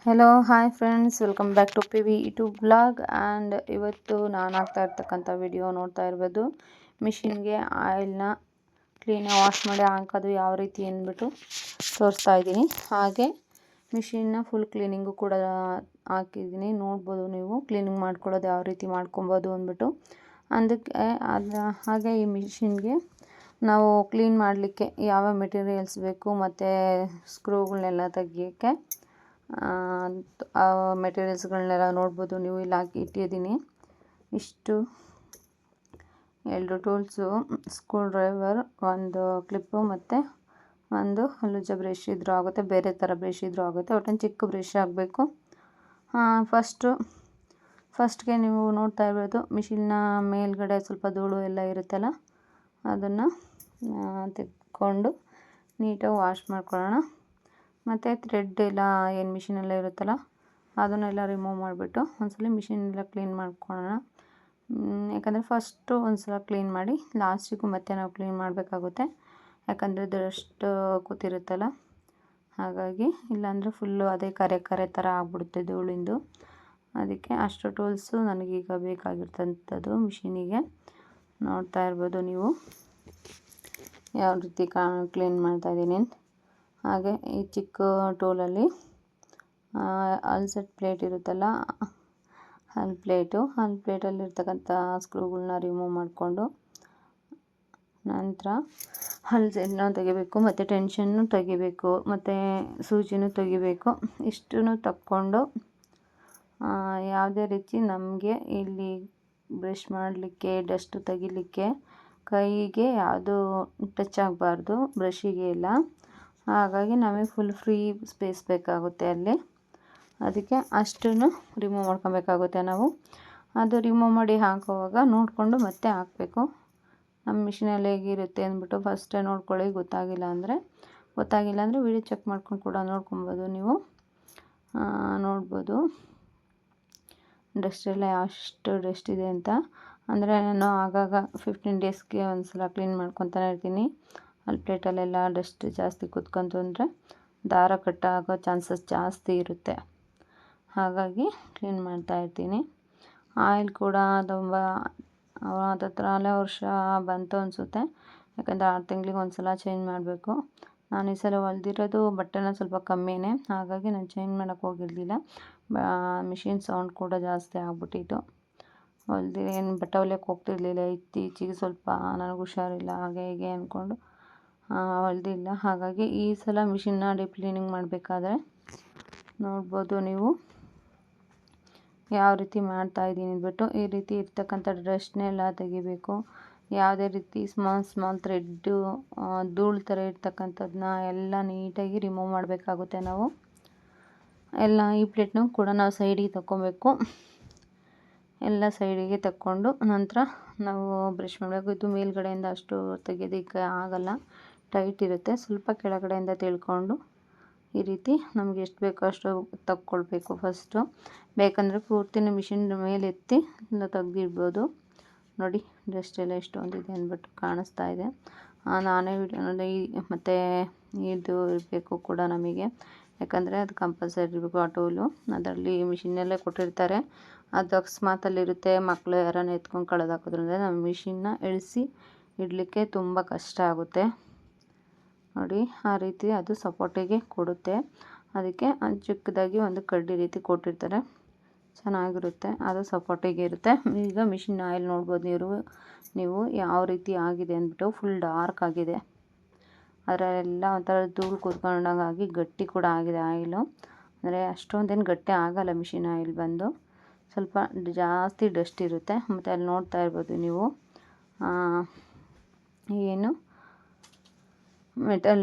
Hello hi friends, welcome back to P V YouTube blog. And ಇವತ್ತು ನಾನು ಹಾಕ್ತಾ ಇರ್ತಕ್ಕಂಥ ವಿಡಿಯೋ ನೋಡ್ತಾ ಇರ್ಬೋದು. ಮಿಷಿನ್ಗೆ ಆಯಿಲ್ನ ಕ್ಲೀನಾಗಿ ವಾಶ್ ಮಾಡಿ ಹಾಕೋದು ಯಾವ ರೀತಿ ಅಂದ್ಬಿಟ್ಟು ತೋರಿಸ್ತಾ ಇದ್ದೀನಿ. ಹಾಗೆ ಮಿಷಿನ್ನ ಫುಲ್ ಕ್ಲೀನಿಂಗು ಕೂಡ ಹಾಕಿದ್ದೀನಿ. ನೋಡ್ಬೋದು ನೀವು ಕ್ಲೀನಿಂಗ್ ಮಾಡ್ಕೊಳ್ಳೋದು ಯಾವ ರೀತಿ ಮಾಡ್ಕೊಬೋದು ಅಂದ್ಬಿಟ್ಟು. ಅದಕ್ಕೆ ಹಾಗೆ ಈ ಮಿಷಿನ್ಗೆ ನಾವು ಕ್ಲೀನ್ ಮಾಡಲಿಕ್ಕೆ ಯಾವ ಮೆಟೀರಿಯಲ್ಸ್ ಬೇಕು ಮತ್ತು ಸ್ಕ್ರೂಗಳನ್ನೆಲ್ಲ ತೆಗಿಯೋಕ್ಕೆ ಆ ಮೆಟೀರಿಯಲ್ಸ್ಗಳನ್ನೆಲ್ಲ ನೋಡ್ಬೋದು ನೀವು. ಇಲ್ಲಿ ಹಾಕಿ ಇಟ್ಟಿದ್ದೀನಿ. ಇಷ್ಟು 2 ಟೂಲ್ಸು, ಸ್ಕ್ರೂ ಡ್ರೈವರ್, ಒಂದು ಕ್ಲಿಪ್ಪು ಮತ್ತು ಒಂದು ಲೂಜ ಬ್ರಷ್ ಇದ್ರೂ ಆಗುತ್ತೆ, ಬೇರೆ ಥರ ಬ್ರಷ್ ಇದ್ರೂ ಆಗುತ್ತೆ. ಒಟ್ಟೊಂದು ಚಿಕ್ಕ ಬ್ರಷ್ ಆಗಬೇಕು. ಫಸ್ಟ್ಗೆ ನೀವು ನೋಡ್ತಾ ಇರ್ಬೋದು, ಮಿಷಿನ್ನ ಮೇಲ್ಗಡೆ ಸ್ವಲ್ಪ ಧೂಳು ಎಲ್ಲ ಇರುತ್ತಲ್ಲ, ಅದನ್ನು ತೆಗೆದುಕೊಂಡು ನೀಟಾಗಿ ವಾಶ್ ಮಾಡ್ಕೊಳ್ಳೋಣ. ಮತ್ತು ಥ್ರೆಡ್ ಎಲ್ಲ ಏನು ಮಿಷಿನೆಲ್ಲ ಇರುತ್ತಲ್ಲ ಅದನ್ನೆಲ್ಲ ರಿಮೂವ್ ಮಾಡಿಬಿಟ್ಟು ಒಂದ್ಸಲ ಮಿಷಿನೆಲ್ಲ ಕ್ಲೀನ್ ಮಾಡ್ಕೊಳ್ಳೋಣ. ಯಾಕಂದರೆ ಫಸ್ಟು ಒಂದ್ಸಲ ಕ್ಲೀನ್ ಮಾಡಿ ಲಾಸ್ಟಿಗೂ ಮತ್ತೆ ನಾವು ಕ್ಲೀನ್ ಮಾಡಬೇಕಾಗುತ್ತೆ. ಯಾಕಂದರೆ ಡಸ್ಟ್ ಕೂತಿರುತ್ತಲ್ಲ, ಹಾಗಾಗಿ ಇಲ್ಲಾಂದರೆ ಫುಲ್ಲು ಅದೇ ಕರೆ ಥರ ಆಗ್ಬಿಡುತ್ತೆ ಧೂಳಿಂದು. ಅದಕ್ಕೆ ಅಷ್ಟು ಟೂಲ್ಸು ನನಗೀಗ ಬೇಕಾಗಿರ್ತಂಥದ್ದು ಮಿಷಿನಿಗೆ. ನೋಡ್ತಾ ಇರ್ಬೋದು ನೀವು ಯಾವ ರೀತಿ ಕ್ಲೀನ್ ಮಾಡ್ತಾಯಿದ್ದೀನಿ ಅಂತ. ಹಾಗೆ ಈ ಚಿಕ್ಕ ಟೂಲಲ್ಲಿ ಅಲ್ಸೆಟ್ ಪ್ಲೇಟ್ ಇರುತ್ತಲ್ಲ, ಹಲ್ ಪ್ಲೇಟಲ್ಲಿರ್ತಕ್ಕಂಥ ಸ್ಕ್ರೂಗಳನ್ನ ರಿಮೂವ್ ಮಾಡಿಕೊಂಡು ನಂತರ ಹಲ್ಸೆಟ್ನ ತೆಗಿಬೇಕು ಮತ್ತು ಟೆನ್ಷನ್ನು ತೆಗಿಬೇಕು ಮತ್ತು ಸೂಜಿನೂ ತೆಗಿಬೇಕು. ಇಷ್ಟನ್ನು ತಕ್ಕೊಂಡು ಯಾವುದೇ ರೀತಿ ನಮಗೆ ಇಲ್ಲಿ ಬ್ರಷ್ ಮಾಡಲಿಕ್ಕೆ, ಡಸ್ಟ್ ತೆಗಿಲಿಕ್ಕೆ ಕೈಗೆ ಯಾವುದು ಟಚ್ ಆಗಬಾರ್ದು, ಬ್ರಷಿಗೆ ಎಲ್ಲ. ಹಾಗಾಗಿ ನಮಗೆ ಫುಲ್ ಫ್ರೀ ಸ್ಪೇಸ್ ಬೇಕಾಗುತ್ತೆ ಅಲ್ಲಿ. ಅದಕ್ಕೆ ಅಷ್ಟನ್ನು ರಿಮೂವ್ ಮಾಡ್ಕೊಬೇಕಾಗುತ್ತೆ ನಾವು. ಅದು ರಿಮೂವ್ ಮಾಡಿ ಹಾಕುವಾಗ ನೋಡಿಕೊಂಡು ಮತ್ತೆ ಹಾಕಬೇಕು. ನಮ್ಮ ಮಿಷಿನಲ್ಲಿ ಹೇಗಿರುತ್ತೆ ಅಂದ್ಬಿಟ್ಟು ಫಸ್ಟೇ ನೋಡ್ಕೊಳ್ಳಿ. ಗೊತ್ತಾಗಿಲ್ಲ ಅಂದರೆ ವಿಡಿಯೋ ಚೆಕ್ ಮಾಡ್ಕೊಂಡು ಕೂಡ ನೋಡ್ಕೊಬೋದು ನೀವು. ನೋಡ್ಬೋದು ಡಸ್ಟ್ ಎಲ್ಲ ಎಷ್ಟು ಡಸ್ಟ್ ಇದೆ ಅಂತ. ಅಂದರೆ ನಾನು ಆಗಾಗ 15 ಡೇಸ್ಗೆ ಒಂದ್ಸಲ ಕ್ಲೀನ್ ಮಾಡ್ಕೊತಾನೆ ಇರ್ತೀನಿ. ಅಲ್ಲಿ ಪ್ಲೇಟಲ್ಲೆಲ್ಲ ಡಸ್ಟ್ ಜಾಸ್ತಿ ಕೂತ್ಕೊಂತು ಅಂದರೆ ದಾರ ಕಟ್ಟಾಗೋ ಚಾನ್ಸಸ್ ಜಾಸ್ತಿ ಇರುತ್ತೆ. ಹಾಗಾಗಿ ಕ್ಲೀನ್ ಮಾಡ್ತಾಯಿರ್ತೀನಿ. ಆಯಿಲ್ ಕೂಡ ತುಂಬ ಹತ್ತತ್ರ ಹಳೆ ವರ್ಷ ಬಂತು ಅನಿಸುತ್ತೆ. ಯಾಕಂದರೆ 6 ತಿಂಗಳಿಗೆ ಒಂದ್ಸಲ ಚೇಂಜ್ ಮಾಡಬೇಕು. ನಾನು ಈ ಸಲ ಹೊಲ್ದಿರೋದು ಬಟ್ಟೆನ ಸ್ವಲ್ಪ ಕಮ್ಮಿನೇ, ಹಾಗಾಗಿ ನಾನು ಚೇಂಜ್ ಮಾಡೋಕ್ಕೆ ಹೋಗಿರಲಿಲ್ಲ. ಮಿಷಿನ್ ಸೌಂಡ್ ಕೂಡ ಜಾಸ್ತಿ ಆಗ್ಬಿಟ್ಟಿತ್ತು. ಏನು ಬಟ್ಟೆ ಹೊಲಿಯೋಕ್ಕೆ ಹೋಗ್ತಿರ್ಲಿಲ್ಲ. ಇತ್ತೀಚೆಗೆ ಸ್ವಲ್ಪ ನನಗೆ ಹುಷಾರಿಲ್ಲ ಹಾಗೆ ಹೀಗೆ ಅಂದ್ಕೊಂಡು ಹೊಲ್ದಿಲ್ಲ. ಹಾಗಾಗಿ ಈ ಸಲ ಮಿಷಿನ್ನ ಡೀಪ್ ಕ್ಲೀನಿಂಗ್ ಮಾಡಬೇಕಾದ್ರೆ ನೋಡ್ಬೋದು ನೀವು ಯಾವ ರೀತಿ ಮಾಡ್ತಾಯಿದ್ದೀನಿ ಅಂದ್ಬಿಟ್ಟು. ಈ ರೀತಿ ಇರ್ತಕ್ಕಂಥ ಡಸ್ಟ್ನೆಲ್ಲ ತೆಗಿಬೇಕು. ಯಾವುದೇ ರೀತಿ ಸ್ಮಾಲ್ ಥ್ರೆಡ್ಡು, ಧೂಳು ಥರ ಇರ್ತಕ್ಕಂಥದ್ದನ್ನ ಎಲ್ಲ ನೀಟಾಗಿ ರಿಮೂವ್ ಮಾಡಬೇಕಾಗುತ್ತೆ ನಾವು. ಎಲ್ಲ ಈ ಪ್ಲೇಟ್ನೂ ಕೂಡ ನಾವು ಸೈಡಿಗೆ ತಗೊಬೇಕು. ಎಲ್ಲ ಸೈಡಿಗೆ ತಕ್ಕೊಂಡು ನಂತರ ನಾವು ಬ್ರಷ್ ಮಾಡಬೇಕು. ಇದು ಮೇಲ್ಗಡೆಯಿಂದ ಅಷ್ಟು ತೆಗೆಯೋದಕ್ಕೆ ಆಗಲ್ಲ, ಟೈಟ್ ಇರುತ್ತೆ. ಸ್ವಲ್ಪ ಕೆಳಗಡೆಯಿಂದ ತಿಳ್ಕೊಂಡು ಈ ರೀತಿ ನಮಗೆ ಎಷ್ಟು ಬೇಕೋ ಅಷ್ಟು ತಕ್ಕೊಳ್ಬೇಕು ಫಸ್ಟು. ಬೇಕಂದರೆ ಪೂರ್ತಿನ ಮಿಷಿನ್ ಮೇಲೆ ಎತ್ತಿ ತೆಗ್ದಿಡ್ಬೋದು. ನೋಡಿ ಡಸ್ಟ್ ಎಲ್ಲ ಎಷ್ಟೊಂದಿದೆ ಅಂದ್ಬಿಟ್ಟು ಕಾಣಿಸ್ತಾ ಇದೆ. ನಾನೇ ಮತ್ತು ಇದು ಇರಬೇಕು ಕೂಡ ನಮಗೆ, ಯಾಕಂದರೆ ಅದು ಕಂಪಲ್ಸರಿ ಇರಬೇಕು ಆ ಟೂಲು. ಅದರಲ್ಲಿ ಮಿಷಿನ್ನಲ್ಲೇ ಕೊಟ್ಟಿರ್ತಾರೆ. ಅದು ಅಕಸ್ಮಾತಲ್ಲಿರುತ್ತೆ, ಮಕ್ಕಳು ಯಾರನ್ನ ಎತ್ಕೊಂಡು ಕಳೆದಾಕೋದ್ರಿಂದ ನಮ್ಮ ಮಿಷಿನ್ನ ಇಳಿಸಿ ಇಡಲಿಕ್ಕೆ ತುಂಬ ಕಷ್ಟ ಆಗುತ್ತೆ. ನೋಡಿ ಆ ರೀತಿ ಅದು ಸಪೋರ್ಟಿಗೆ ಕೊಡುತ್ತೆ. ಅದಕ್ಕೆ ಚಿಕ್ಕದಾಗಿ ಒಂದು ಕಡ್ಡಿ ರೀತಿ ಕೊಟ್ಟಿರ್ತಾರೆ, ಚೆನ್ನಾಗಿರುತ್ತೆ. ಅದು ಸಪೋರ್ಟಿಗೆ ಇರುತ್ತೆ. ಈಗ ಮಿಷಿನ್ ಆಯಿಲ್ ನೋಡ್ಬೋದು ನೀವು ಯಾವ ರೀತಿ ಆಗಿದೆ ಅಂದ್ಬಿಟ್ಟು. ಫುಲ್ ಡಾರ್ಕ್ ಆಗಿದೆ. ಅದರಲ್ಲೆಲ್ಲ ಒಂಥರ ಧೂಳು ಕೂತ್ಕೊಂಡಂಗಾಗಿ ಗಟ್ಟಿ ಕೂಡ ಆಗಿದೆ ಆಯಿಲು. ಅಂದರೆ ಅಷ್ಟೊಂದೇನು ಗಟ್ಟಿ ಆಗಲ್ಲ ಮಿಷಿನ್ ಆಯಿಲ್ ಬಂದು, ಸ್ವಲ್ಪ ಜಾಸ್ತಿ ಡಸ್ಟ್ ಇರುತ್ತೆ. ಮತ್ತು ಅಲ್ಲಿ ನೋಡ್ತಾ ಇರ್ಬೋದು ನೀವು ಏನು ಮೆಟಲ್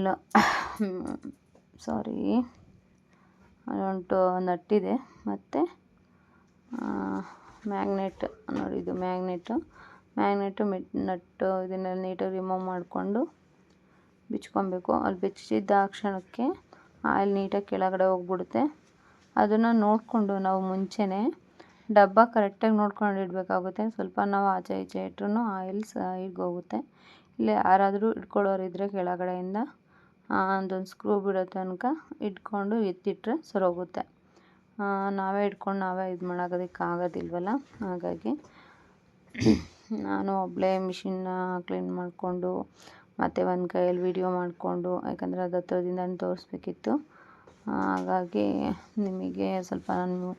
ಅಲ್ಲೊಂಟು ನಟ್ಟಿದೆ ಮತ್ತು ಮ್ಯಾಗ್ನೆಟ್ ನೋಡಿ, ಇದು ಮ್ಯಾಗ್ನೆಟ್ಟು ನಟ್ಟು. ಇದನ್ನೆಲ್ಲ ನೀಟಾಗಿ ರಿಮೂವ್ ಮಾಡಿಕೊಂಡು ಬಿಚ್ಕೊಬೇಕು. ಅಲ್ಲಿ ಬಿಚ್ಚಿದ್ದ ಕ್ಷಣಕ್ಕೆ ಆಯಿಲ್ ನೀಟಾಗಿ ಕೆಳಗಡೆ ಹೋಗ್ಬಿಡುತ್ತೆ. ಅದನ್ನು ನೋಡಿಕೊಂಡು ನಾವು ಮುಂಚೆನೇ ಡಬ್ಬ ಕರೆಕ್ಟಾಗಿ ನೋಡ್ಕೊಂಡು ಇಡಬೇಕಾಗುತ್ತೆ. ಸ್ವಲ್ಪ ನಾವು ಆಚೆ ಈಚೆ ಇಟ್ರೂ ಆಯಿಲ್ ಸೈಡ್ಗೆ ಹೋಗುತ್ತೆ. ಇಲ್ಲಿ ಯಾರಾದರೂ ಇಟ್ಕೊಳ್ಳೋರಿದ್ದರೆ ಕೆಳಗಡೆಯಿಂದ ಒಂದೊಂದು ಸ್ಕ್ರೂ ಬಿಡೋ ತನಕ ಇಟ್ಕೊಂಡು ಎತ್ತಿಟ್ರೆ ಸರೋಗುತ್ತೆ. ನಾವೇ ಇಟ್ಕೊಂಡು ನಾವೇ ಇದು ಮಾಡೋದಕ್ಕೆ ಆಗೋದಿಲ್ವಲ್ಲ, ಹಾಗಾಗಿ ನಾನು ಒಬ್ಬಳೇ ಮಿಷಿನ್ನ ಕ್ಲೀನ್ ಮಾಡಿಕೊಂಡು ಮತ್ತು ಒಂದು ಕೈಯಲ್ಲಿ ವೀಡಿಯೋ ಮಾಡಿಕೊಂಡು, ಯಾಕಂದರೆ ಅದು ಹತ್ರದಿಂದ ತೋರಿಸ್ಬೇಕಿತ್ತು. ಹಾಗಾಗಿ ನಿಮಗೆ ಸ್ವಲ್ಪ ನಾನು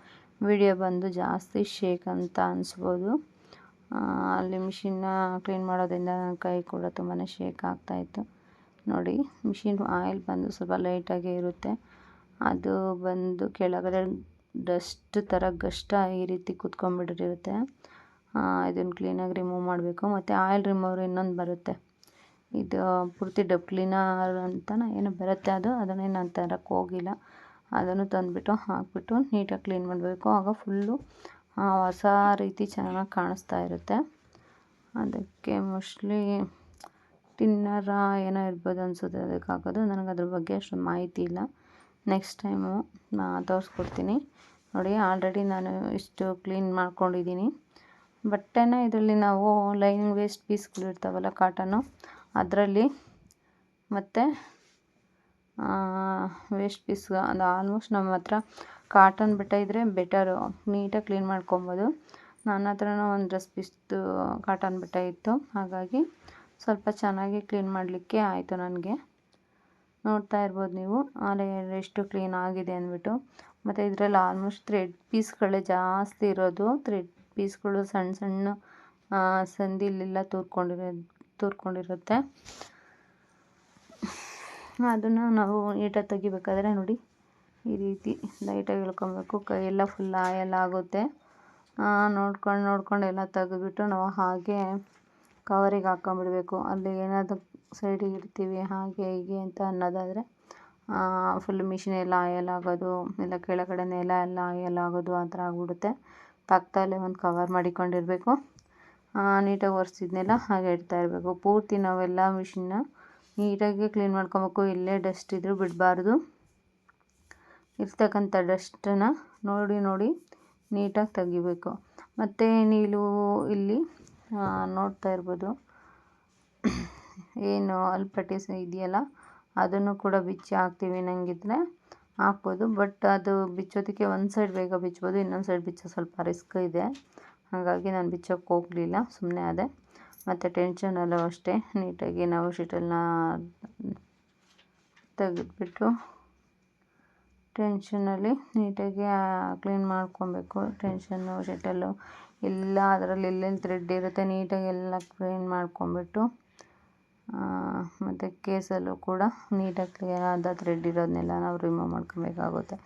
ವಿಡಿಯೋ ಬಂದು ಜಾಸ್ತಿ ಶೇಕ್ ಅಂತ ಅನಿಸ್ಬೋದು. ಅಲ್ಲಿ ಮಿಷಿನ್ನ ಕ್ಲೀನ್ ಮಾಡೋದ್ರಿಂದ ನನ್ನ ಕೈ ಕೂಡ ತುಂಬಾ ಶೇಕ್ ಆಗ್ತಾಯಿತ್ತು. ನೋಡಿ, ಮಿಷಿನ್ ಆಯಿಲ್ ಬಂದು ಸ್ವಲ್ಪ ಲೈಟಾಗೇ ಇರುತ್ತೆ. ಅದು ಬಂದು ಕೆಳಗಡೆ ಡಸ್ಟ್ ಥರ ಗಷ್ಟ ಈ ರೀತಿ ಕುತ್ಕೊಂಡ್ಬಿಟ್ಟಿರುತ್ತೆ. ಇದನ್ನು ಕ್ಲೀನಾಗಿ ರಿಮೂವ್ ಮಾಡಬೇಕು. ಮತ್ತು ಆಯಿಲ್ ರಿಮೂವರ್ ಇನ್ನೊಂದು ಬರುತ್ತೆ, ಇದು ಪೂರ್ತಿ ಡಬ್ ಕ್ಲೀನರ್ ಅಂತ ಏನೋ ಬರುತ್ತೆ, ಅದನ್ನೇ ನಾನು ತರಕ್ಕೆ ಹೋಗಿಲ್ಲ. ಅದನ್ನು ತಂದುಬಿಟ್ಟು ಹಾಕಿಬಿಟ್ಟು ನೀಟಾಗಿ ಕ್ಲೀನ್ ಮಾಡಬೇಕು. ಆಗ ಫುಲ್ಲು ಹೊಸ ರೀತಿ ಚೆನ್ನಾಗಿ ಕಾಣಿಸ್ತಾ ಇರುತ್ತೆ. ಅದಕ್ಕೆ ಮೋಸ್ಟ್ಲಿ ಟಿನ್ನರ ಏನೋ ಇರ್ಬೋದು ಅನಿಸುತ್ತೆ ಅದಕ್ಕೆ ಹಾಕೋದು. ನನಗೆ ಅದ್ರ ಬಗ್ಗೆ ಅಷ್ಟು ಮಾಹಿತಿ ಇಲ್ಲ. ನೆಕ್ಸ್ಟ್ ಟೈಮು ತೋರಿಸ್ಕೊಡ್ತೀನಿ. ನೋಡಿ, ಆಲ್ರೆಡಿ ನಾನು ಇಷ್ಟು ಕ್ಲೀನ್ ಮಾಡ್ಕೊಂಡಿದ್ದೀನಿ. ಬಟ್ಟೆನ ಇದರಲ್ಲಿ ನಾವು ಲೈನಿಂಗ್ ವೇಸ್ಟ್ ಪೀಸ್ಗಳು ಇರ್ತಾವಲ್ಲ ಕಾಟನ್ನು, ಅದರಲ್ಲಿ ಮತ್ತು ವೇಸ್ಟ್ ಪೀಸ್ ಅದು ಆಲ್ಮೋಸ್ಟ್ ನಮ್ಮ ಹತ್ರ ಕಾಟನ್ ಬಟ್ಟೆ ಇದ್ದರೆ ಬೆಟರು, ನೀಟಾಗಿ ಕ್ಲೀನ್ ಮಾಡ್ಕೊಬೋದು. ನನ್ನ ಹತ್ರನೂ ಒಂದು ಡ್ರೆಸ್ ಪೀಸ್ದು ಕಾಟನ್ ಬಟ್ಟೆ ಇತ್ತು, ಹಾಗಾಗಿ ಸ್ವಲ್ಪ ಚೆನ್ನಾಗಿ ಕ್ಲೀನ್ ಮಾಡಲಿಕ್ಕೆ ಆಯಿತು ನನಗೆ. ನೋಡ್ತಾ ಇರ್ಬೋದು ನೀವು ಅಲ್ಲಿ ಎಷ್ಟು ಕ್ಲೀನ್ ಆಗಿದೆ ಅಂದ್ಬಿಟ್ಟು. ಮತ್ತು ಇದರಲ್ಲಿ ಆಲ್ಮೋಸ್ಟ್ ಥ್ರೆಡ್ ಪೀಸ್ಗಳೇ ಜಾಸ್ತಿ ಇರೋದು. ಥ್ರೆಡ್ ಪೀಸ್ಗಳು ಸಣ್ಣ ಸಣ್ಣ ಸಂದಿಲೆಲ್ಲ ತೂರ್ಕೊಂಡಿರುತ್ತೆ. ಅದನ್ನು ನಾವು ನೀಟಾಗಿ ತೆಗಿಬೇಕಾದ್ರೆ ನೋಡಿ, ಈ ರೀತಿ ಲೈಟಾಗಿ ಎಳ್ಕೊಬೇಕು. ಕೈಯೆಲ್ಲ ಫುಲ್ ಆಯಲ್ ಆಗುತ್ತೆ. ನೋಡ್ಕೊಂಡು ಎಲ್ಲ ತೆಗೆದ್ಬಿಟ್ಟು ನಾವು ಹಾಗೆ ಕವರಿಗೆ ಹಾಕ್ಕೊಂಬಿಡ್ಬೇಕು. ಅಲ್ಲಿ ಏನಾದರೂ ಸೈಡಿಗೆ ಇಡ್ತೀವಿ ಹಾಗೆ ಹೀಗೆ ಅಂತ ಅನ್ನೋದಾದರೆ ಫುಲ್ ಮಿಷಿನ್ ಎಲ್ಲ ಆಯಲ್ ಆಗೋದು, ಇಲ್ಲ ಕೆಳಗಡೆ ನೆಲ ಎಲ್ಲ ಆಯಲ್ ಆಗೋದು ಆ ಥರ ಆಗ್ಬಿಡುತ್ತೆ. ಪಕ್ಕದಲ್ಲೇ ಒಂದು ಕವರ್ ಮಾಡಿಕೊಂಡಿರಬೇಕು. ನೀಟಾಗಿ ಒರೆಸಿದ್ನೆಲ್ಲ ಹಾಗೆ ಇಡ್ತಾ ಇರಬೇಕು. ಪೂರ್ತಿ ನಾವೆಲ್ಲ ಮಿಷಿನ್ನ ನೀಟಾಗಿ ಕ್ಲೀನ್ ಮಾಡ್ಕೊಬೇಕು. ಎಲ್ಲೇ ಡಸ್ಟ್ ಇದ್ದರೂ ಬಿಡಬಾರ್ದು. ಇರ್ತಕ್ಕಂಥ ಡಸ್ಟನ್ನು ನೋಡಿ ನೀಟಾಗಿ ತೆಗಿಬೇಕು. ಮತ್ತು ನೀವು ಇಲ್ಲಿ ನೋಡ್ತಾ ಇರ್ಬೋದು, ಏನು ಅಲ್ಪಟ್ಟಿ ಇದೆಯಲ್ಲ ಅದನ್ನು ಕೂಡ ಬಿಚ್ಚಿ ಹಾಕ್ತೀವಿ ನಂಗಿದ್ರೆ ಹಾಕ್ಬೋದು. ಬಟ್ ಅದು ಬಿಚ್ಚೋದಕ್ಕೆ ಒಂದು ಸೈಡ್ ಬೇಗ ಬಿಚ್ಬೋದು, ಇನ್ನೊಂದು ಸೈಡ್ ಬಿಚ್ಚೋ ಸ್ವಲ್ಪ ರಿಸ್ಕ್ ಇದೆ. ಹಾಗಾಗಿ ನಾನು ಬಿಚ್ಚೋಕ್ಕೆ ಹೋಗಲಿಲ್ಲ, ಸುಮ್ಮನೆ ಅದೇ. ಮತ್ತು ಟೆನ್ಷನಲ್ಲೂ ಅಷ್ಟೇ, ನೀಟಾಗಿ ನಾವು ಶೀಟನ್ನು ತೆಗೆದ್ಬಿಟ್ಟು ಟೆನ್ಷನಲ್ಲಿ ನೀಟಾಗಿ ಕ್ಲೀನ್ ಮಾಡ್ಕೊಬೇಕು. ಟೆನ್ಷನ್ನು ಶೆಟಲ್ಲು ಎಲ್ಲ ಅದರಲ್ಲಿ ಎಲ್ಲೆಲ್ಲಿ ಥ್ರೆಡ್ ಇರುತ್ತೆ ನೀಟಾಗಿ ಎಲ್ಲ ಕ್ಲೀನ್ ಮಾಡ್ಕೊಂಬಿಟ್ಟು, ಮತ್ತು ಕೇಸಲ್ಲೂ ಕೂಡ ನೀಟಾಗಿ ಕ್ಲಿಯರ್ ಆದ ಥ್ರೆಡ್ ಇರೋದನ್ನೆಲ್ಲ ನಾವು ರಿಮೂವ್ ಮಾಡ್ಕೊಬೇಕಾಗುತ್ತೆ.